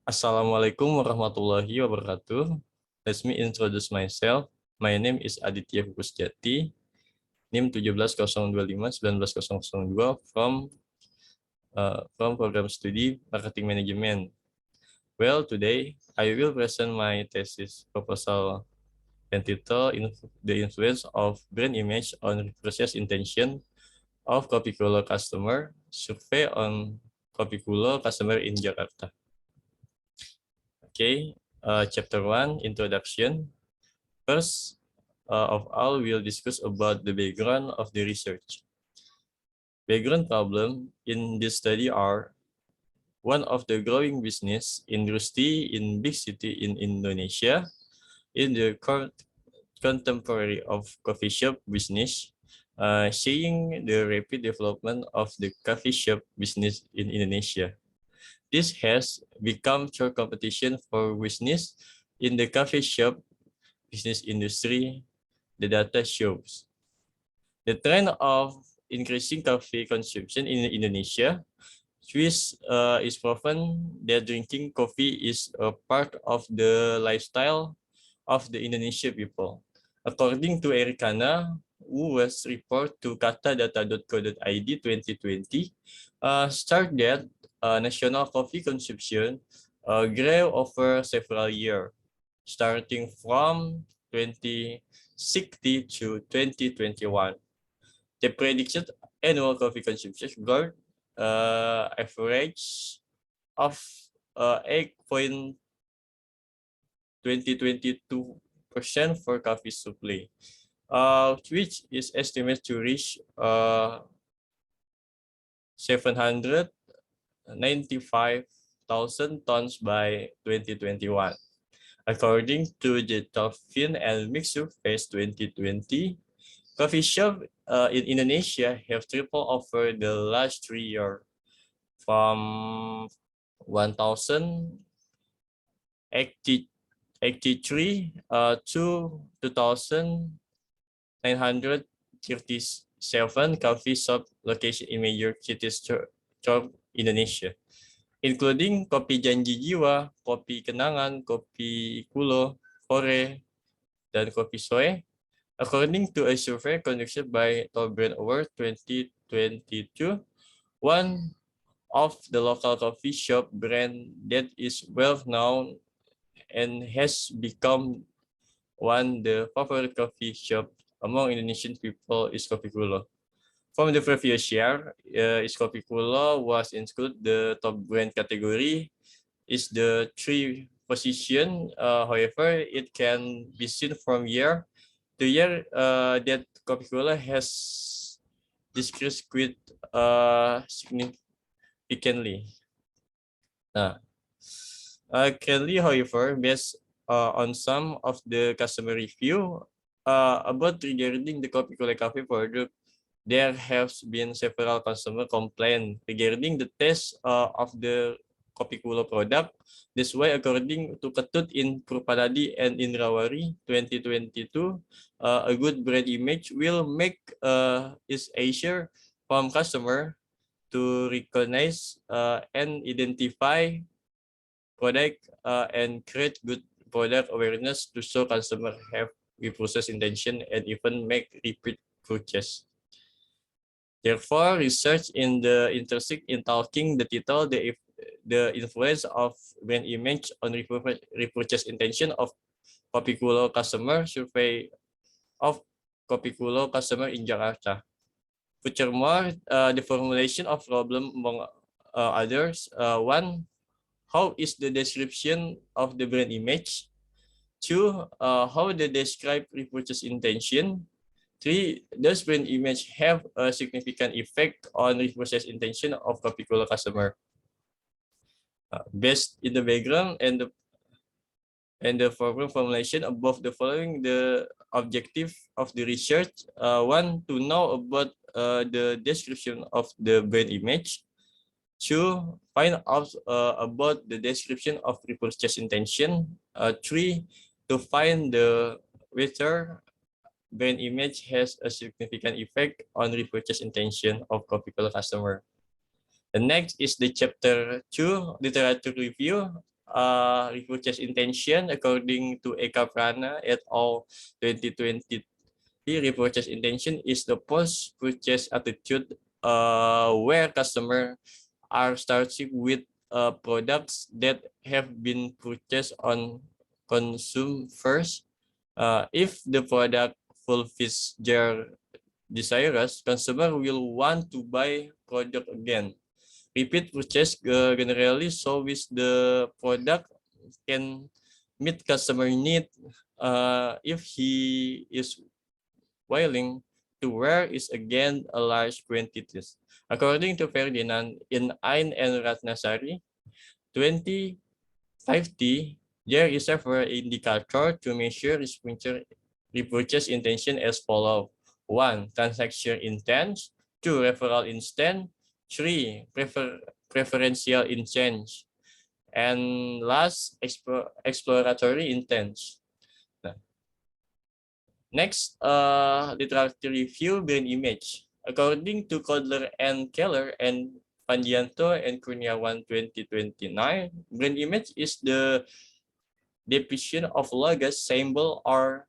Assalamualaikum warahmatullahi wabarakatuh. Let me introduce myself. My name is Aditya Kusjati, NIM 1702591002 from program studi marketing management. Well, today I will present my thesis proposal entitled The Influence of Brand Image on Purchase Intention of Coca-Cola Customer Survey on Coca-Cola Customer in Jakarta. Okay, Chapter 1, Introduction. First of all, we'll discuss about the background of the research. Background problem in this study are one of the growing business industry in big city in Indonesia, in the contemporary of coffee shop business, seeing the rapid development of the coffee shop business in Indonesia. This has become true competition for business in the coffee shop business industry, the data shows. The trend of increasing coffee consumption in Indonesia, which is proven that drinking coffee is a part of the lifestyle of the Indonesian people. According to Ericana, who was report to katadata.co.id 2020, start that national coffee consumption grew over several years, starting from 2060 to 2021. The predicted annual coffee consumption growth average of 8.2022% for coffee supply, which is estimated to reach 795,000 tons by 2021. According to the Tofin and Mixer Fest 2020, coffee shops in Indonesia have tripled over the last 3 years, from 1,083 to 2,937 coffee shop locations in major cities throughout Indonesia, including Kopi Janji Jiwa, Kopi Kenangan, Kopi Kulo, Kore, dan Kopi Soe. According to a survey conducted by Top Brand Award 2022, one of the local coffee shop brand that is well known and has become one the favorite coffee shop among Indonesian people is Kopi Kulo. From the previous year, is Kopi Kulo was included the top brand category is the 3 position. However, it can be seen from year to year that Coca-Cola has decreased quite significantly. Currently, however, based on some of the customer review about regarding the Coca-Cola coffee product, there have been several customer complaints regarding the taste of the Coca-Cola product. This way, according to Ketut in Purpadadi and in Rawari 2022, a good brand image will make its easier from customer to recognize and identify product and create good product awareness to show customer have repurchase intention and even make repeat purchase. Therefore, research in the intersect in talking the title the influence of brand image on repurchase intention of Coca-Cola customer survey of Coca-Cola customer in Jakarta. Furthermore, the formulation of problem among others. One, how is the description of the brand image? 2, how they describe repurchase intention? 3, does brand image have a significant effect on repurchase intention of Coca-Cola customer? Based in the background and the problem formulation above the following, the objective of the research: 1, to know about the description of the brand image. 2, find out about the description of repurchase intention. 3, to find the whether brand image has a significant effect on repurchase intention of Coca-Cola customer. The next is the chapter 2, literature review. repurchase intention according to Eka Prana et al. 2020. Repurchase intention is the post-purchase attitude where customers are starting with products that have been purchased on consume first. If the product fulfills their desires, consumer will want to buy product again. Repeat purchase generally shows the product can meet customer need if he is willing to wear is again a large quantities. According to Ferdinand in Ain and Ratnasari, 2050, there is several indicator to measure repurchase intention as follows. 1. Transaction intent. 2. Referral intent. 3. Preferential intent. And last, exploratory intent. Next, literature review brand image. According to Kodler and Keller and Pandianto and Kurniawan 2029, brand image is the depiction of logos, symbol, or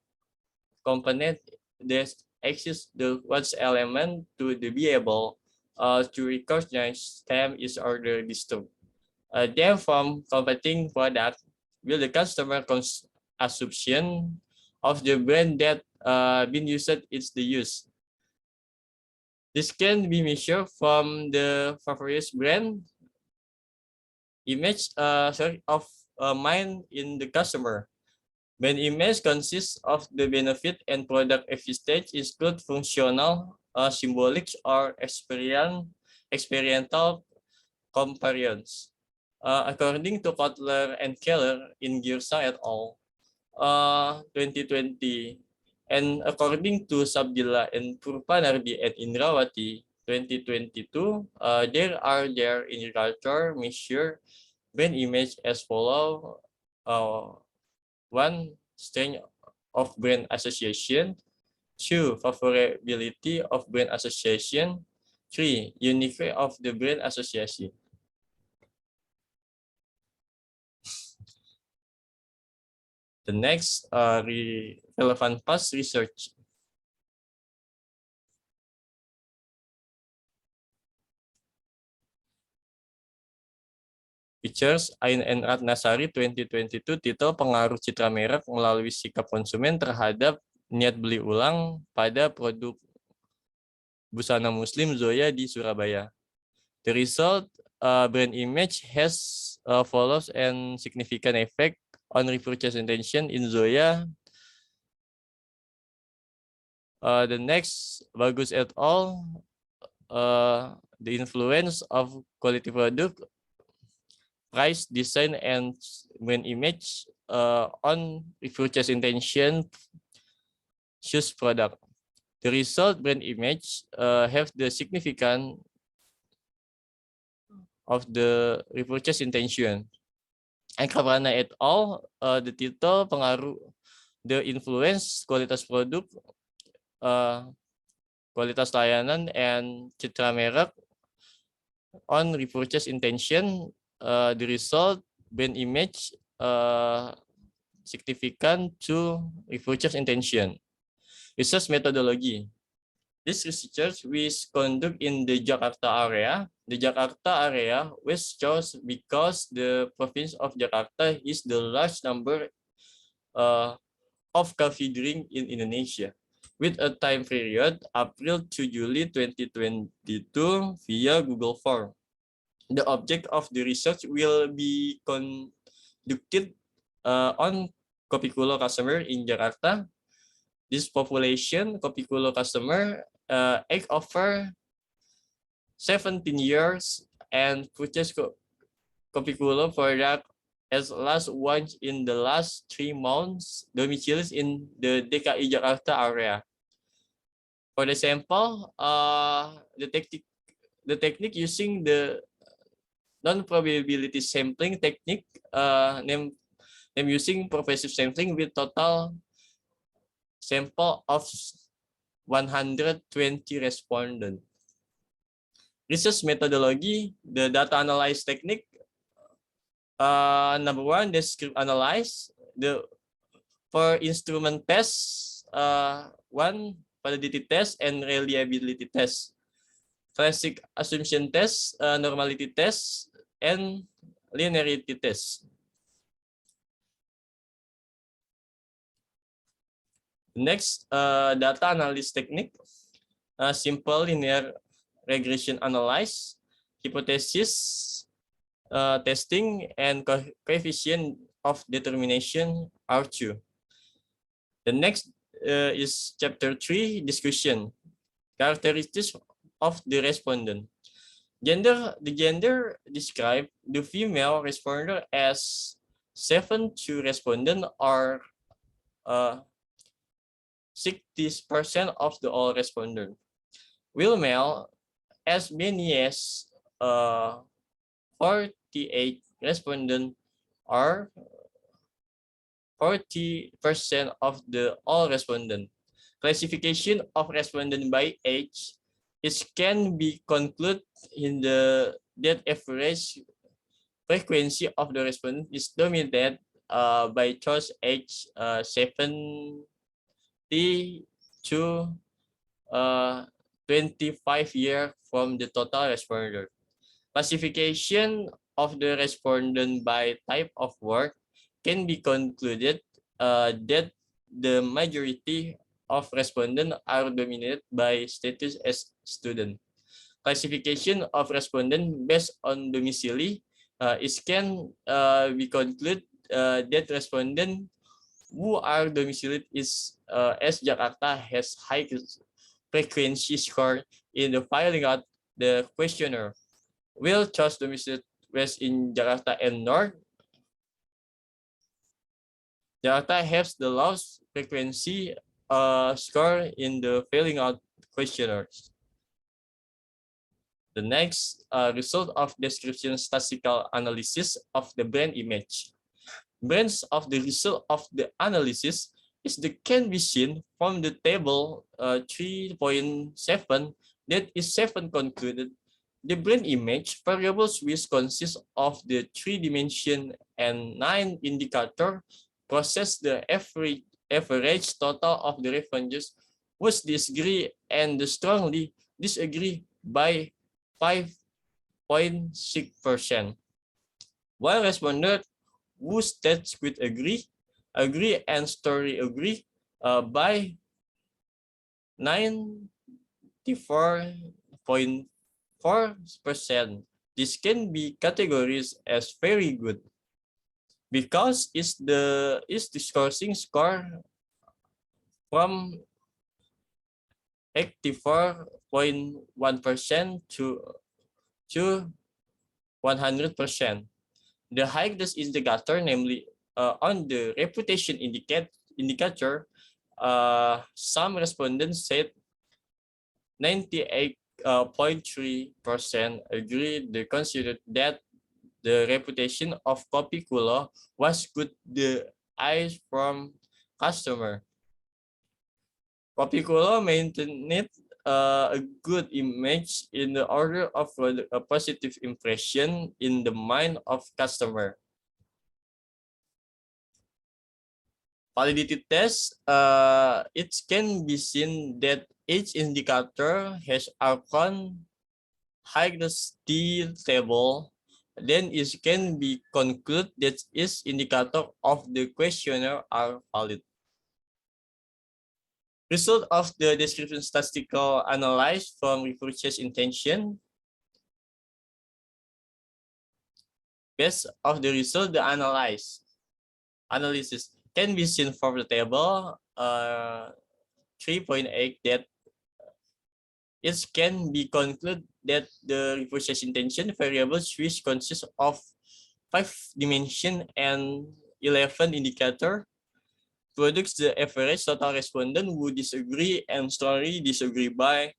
component that exists the what's element to be able to recognize them is order disturbed. Then from competing product, will the customer assumption of the brand that been used is the use. This can be measured from the favorite brand image of mind in the customer. Brand image consists of the benefit and product efficiency is good functional, symbolic, or experiential comparisons. According to Kotler and Keller in Girsa et al. 2020, and according to Sabdilla and Purpanardi and Indrawati 2022, there indicator measure brand image as follow. 1. Strength of brand association. 2. Favorability of brand association. 3. Uniqueness of the brand association. The next relevant past research. Features Ain and Ratnasari 2022 titel pengaruh citra merek melalui sikap konsumen terhadap niat beli ulang pada produk busana muslim Zoya di Surabaya. The result brand image has follows and significant effect on repurchase intention in Zoya. The next, Bagus et al. The influence of quality product, price, design, and brand image on repurchase intention choose product. The result brand image have the significant of the repurchase intention. And Kavrana et al. The title pengaruh the influence kualitas produk, kualitas layanan, and citra merek on repurchase intention. The result brand image significant to repurchase intention. Research methodology. This research was conducted in the Jakarta area. The Jakarta area was chosen because the province of Jakarta is the large number of coffee drink in Indonesia, with a time period April to July 2022 via Google Form. The object of the research will be conducted on Kopikulo customer in Jakarta. This population, Kopikulo customer, age over 17 years and purchase Kopikulo product as last once in the last 3 months, domiciles in the DKI Jakarta area. For the sample, the technique using the non-probability sampling technique, name using progressive sampling with total sample of 120 respondents. Research methodology, the data analysis technique Number one, descriptive analyze. For instrument tests, one validity test and reliability test. Classic assumption test, normality test, and linearity test. Next, data analysis technique. Simple linear regression analysis, hypothesis testing, and coefficient of determination are two. The next is chapter 3, discussion. Characteristics of the respondent. The gender described the female responder as 7 to respondent or 60% of the all respondent. Will male as many as 48 respondent or 40% of the all respondent. Classification of respondent by age is can be concluded in the that average frequency of the respondent is dominated by choice age 70 to 25 years from the total responder. Classification of the respondent by type of work can be concluded that the majority of respondents are dominated by status as student. Classification of respondents based on domicile is can be concluded that respondents who are domiciled is as Jakarta has high frequency score in the filling out the questionnaire. Will choose domiciled west in Jakarta and North. Jakarta has the lowest frequency score in the filling out questionnaires. The next result of description statistical analysis of the brand image. Brands of the result of the analysis is the can be seen from the table 3.7 that is 7 concluded. The brand image variables which consist of the 3 dimension and 9 indicator process the average total of the references which disagree and strongly disagree by 5.6%. While responded who states with agree and story agree by 94.4%. This can be categorized as very good because it's the scoring score from 84.1% to 100%. The highest indicator, namely on the reputation indicator, some respondents said 98.3% agree. They considered that the reputation of Kopikulo was good. The eyes from customer. Kopikulo maintained a good image in the order of a positive impression in the mind of customer. Validity test, it can be seen that each indicator has outcome highest table. Then it can be concluded that each indicator of the questionnaire are valid. Result of the description statistical analysis from repurchase intention. Based of the result, the analysis can be seen from the table 3.8 that it can be concluded that the repurchase intention variables which consist of 5 dimension and 11 indicator products the average total respondent who disagree and strongly disagree by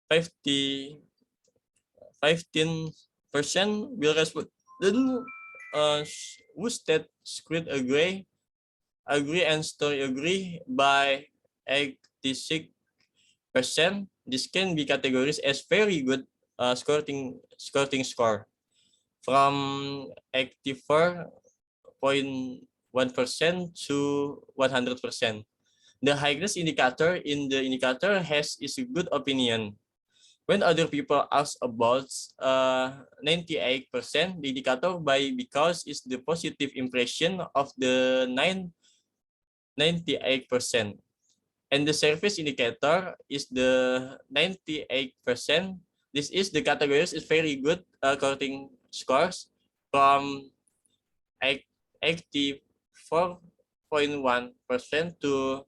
15%. Will respondent who state squid agree and story agree by 86%. This can be categorized as very good scoring score. from 84.1% to 100%. The highest indicator in the indicator has is a good opinion. When other people ask about 98%, the indicator by because is the positive impression of the 98%. And the service indicator is the 98%. This is the categories is very good according scores from 84.1% to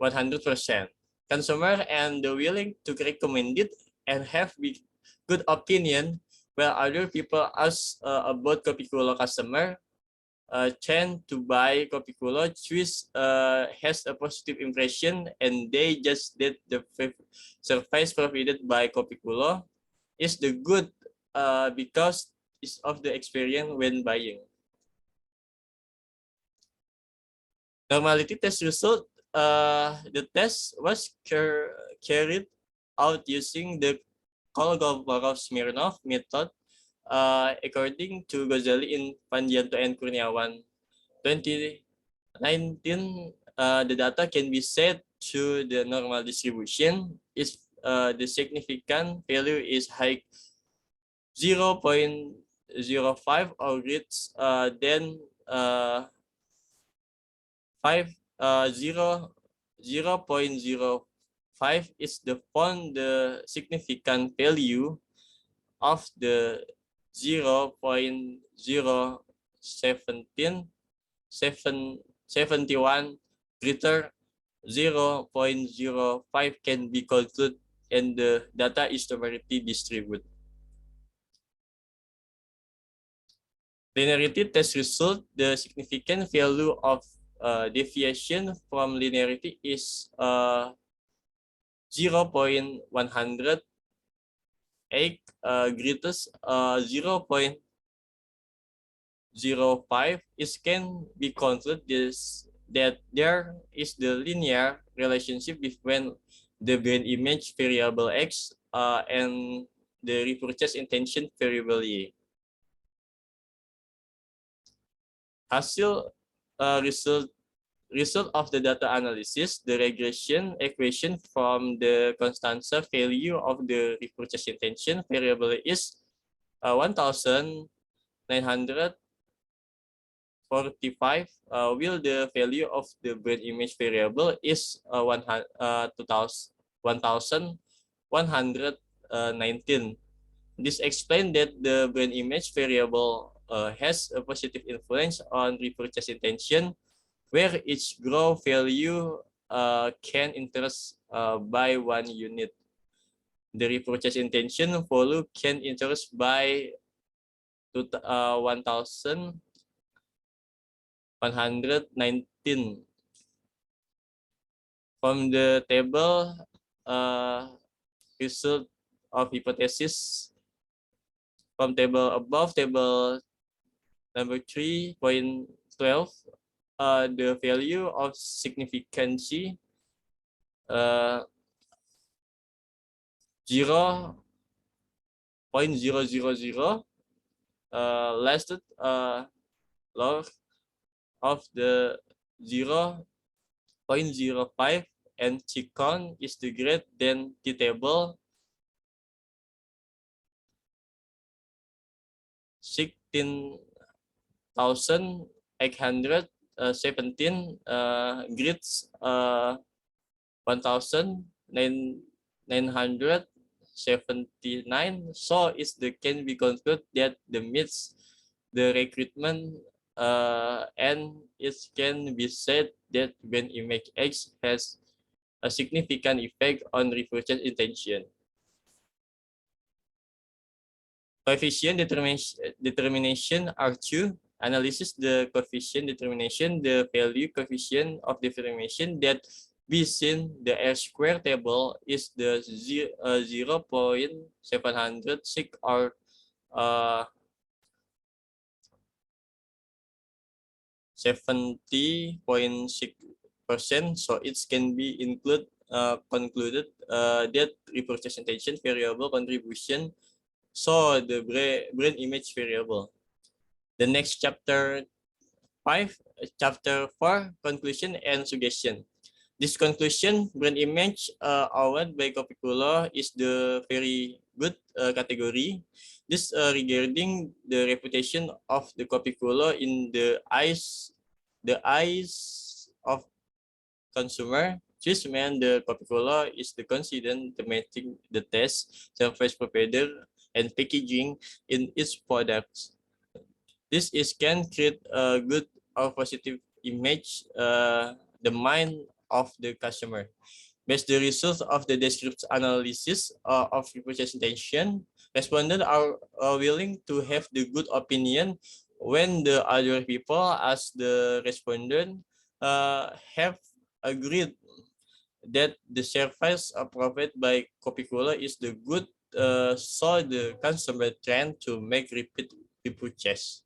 100%. Consumer and the willing to recommend it and have good opinion, while other people ask about Kopikulo customer tend to buy Kopikulo, choose has a positive impression, and they just did the service provided by Kopikulo is the good because it's of the experience when buying. Normality test result. The test was carried out using the Kolmogorov-Smirnov method according to Ghazali in Pandianto and Kurniawan 2019. The data can be set to the normal distribution if the significant value is high 0.05 or greater than 0.05 is the significant value of the 0.071 greater 0.05 can be concluded and the data is numerically distributed. Linearity test result, the significant value of deviation from linearity is 0.108 greatest 0.05 is can be concluded that there is the linear relationship between the brand image variable X and the repurchase intention variable Y. Hasil result of the data analysis, the regression equation from the Constanza value of the repurchase intention variable is 1945, while the value of the brand image variable is 1119. This explains that the brand image variable has a positive influence on repurchase intention, where each grow value can interest by 1 unit. The repurchase intention value can interest by 1119. From the table result of hypothesis from table above, table number 3.12, the value of significancy 0.000 less log of the 0.05 and Chicon is the greater than the table 16,817 grids 1,979. So can be concluded that the meets the recruitment and it can be said that when image X has a significant effect on repurchase intention. Coefficient determination R2 analysis the coefficient determination, the value coefficient of determination that be seen the R square table is the 0.706 or 70.6%. So it can be concluded that repurchase intention variable contribution So the brand image variable. The next chapter 5, chapter 4, conclusion and suggestion. This conclusion, brand image award by Coca-Cola is the very good category. This regarding the reputation of the Coca-Cola in the eyes of consumer. This means the Coca-Cola is the considered thematic the test, surface provider, and packaging in its products. This is can create a good or positive image the mind of the customer. Based the results of the descriptive analysis of representation, respondents are willing to have the good opinion when the other people as the respondent have agreed that the service provided by Coca-Cola is the good, so the consumer trend to make repeat repurchase.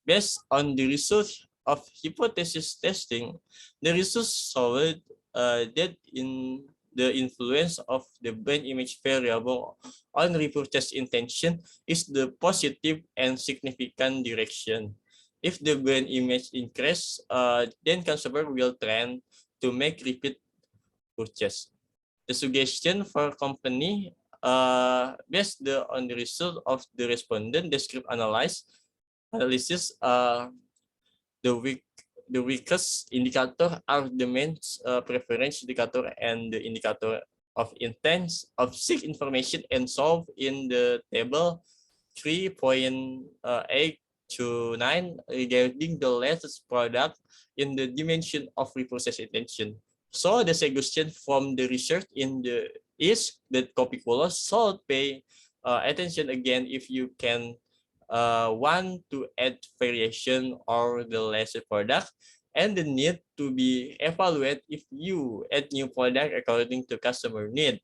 Based on the results of hypothesis testing, the results showed that in the influence of the brand image variable on repurchase intention is the positive and significant direction. If the brand image increase, then consumer will trend to make repeat purchase. The suggestion for company based on the result of the respondent descriptive analysis, the weakest indicator are the main preference indicator and the indicator of intent of seek information and solve in the table 3.8 to 9 regarding the latest product in the dimension of reprocess intention. So the suggestion from the research is that Coca-Cola should pay attention again if you can want to add variation or the lesser product, and the need to be evaluated if you add new product according to customer need,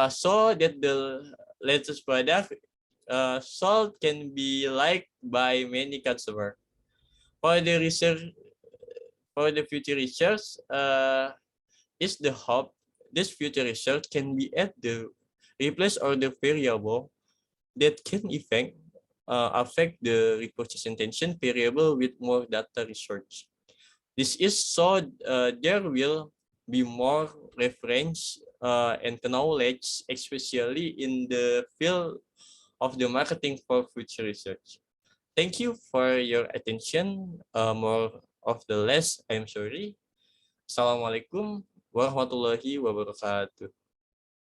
so that the latest product sold can be liked by many customers. For the research, for the future research, is the hope this future research can be at the replace or the variable that can affect the repurchase intention variable with more data research. This is so there will be more reference and knowledge, especially in the field of the marketing for future research. Thank you for your attention. More of the less, I'm sorry. Assalamualaikum warahmatullahi wabarakatuh.